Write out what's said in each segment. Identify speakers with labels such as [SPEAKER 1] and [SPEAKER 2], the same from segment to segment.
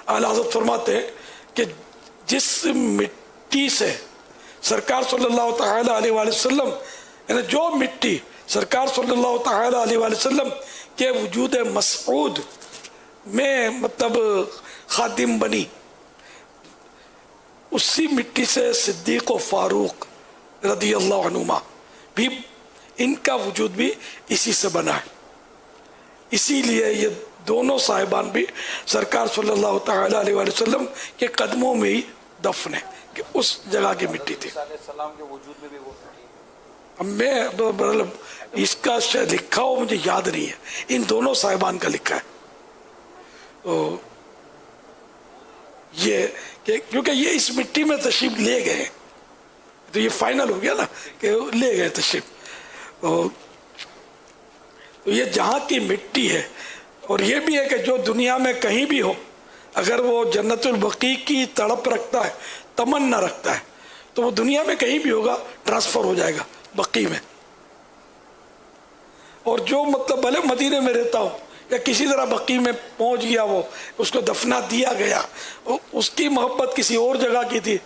[SPEAKER 1] आला हज़रत फरमाते हैं कि जिस मिट्टी से सरकार सल्लल्लाहु तआला अलैहि वसल्लम, यानी जो मिट्टी सरकार सल्लल्लाहु तआला अलैहि वसल्लम के वजूद मसऊद में मतलब खादिम बनी, उसी मिट्टी से सिद्दीक व फारूक रदी अल्लाह अनुमा भी, इनका वजूद भी इसी से बना है। इसीलिए ये दोनों साहिबान भी सरकार सल्लल्लाहु तआला अलैहि वसल्लम के कदमों में ही दफन है, कि उस जगह की मिट्टी थी। अब मैं इसका शायद लिखा हो, मुझे याद नहीं है, इन दोनों साहिबान का लिखा है। तो ये क्योंकि ये इस मिट्टी में तशरीफ ले गए, तो ये फाइनल हो गया ना कि ले गए तशरीफ। तो ये जहाँ की मिट्टी है, और ये भी है कि जो दुनिया में कहीं भी हो, अगर वो जन्नतुल बकी की तड़प रखता है, तमन्ना रखता है, तो वो दुनिया में कहीं भी होगा, ट्रांसफर हो जाएगा बकी में। और जो मतलब भले मदीने में रहता हो या किसी तरह बकी में पहुंच गया, वो उसको दफना दिया गया, उसकी मोहब्बत किसी और जगह की थी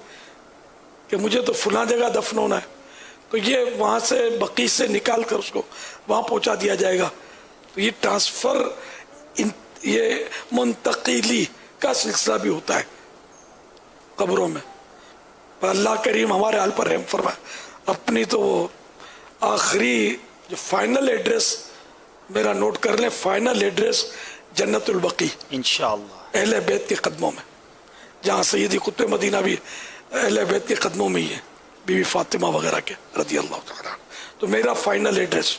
[SPEAKER 1] कि मुझे तो फलां जगह दफन होना है, तो ये वहाँ से बकी से निकाल कर उसको वहाँ पहुँचा दिया जाएगा। तो ये ट्रांसफ़र, ये मुंतकिली का सिलसिला भी होता है कब्रों में। पर अल्लाह करीम हमारे हाल पर रहम फरमाए। अपनी तो वो आखिरी जो फाइनल एड्रेस मेरा नोट कर लें, फाइनल एड्रेस जन्नतुल बकी इंशाअल्लाह, अहले बैत के कदमों में, जहाँ सैयदी कुतुब मदीना भी अहले बैत के कदमों में ही है, बीवी फातिमा वगैरह के रज़ी अल्लाह तआला। तो मेरा फाइनल एड्रेस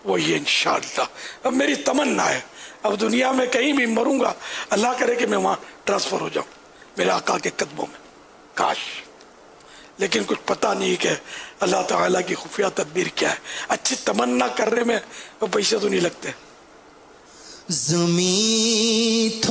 [SPEAKER 1] वही है इंशाअल्लाह। अब मेरी तमन्ना है, अब दुनिया में कहीं भी मरूंगा, अल्लाह करे कि मैं वहाँ ट्रांसफ़र हो जाऊँ मेरे आका के कदमों में, काश। लेकिन कुछ पता नहीं कि अल्लाह ताला की खुफिया तदबीर क्या है। अच्छी तमन्ना करने में पैसे तो नहीं लगते। ज़मीं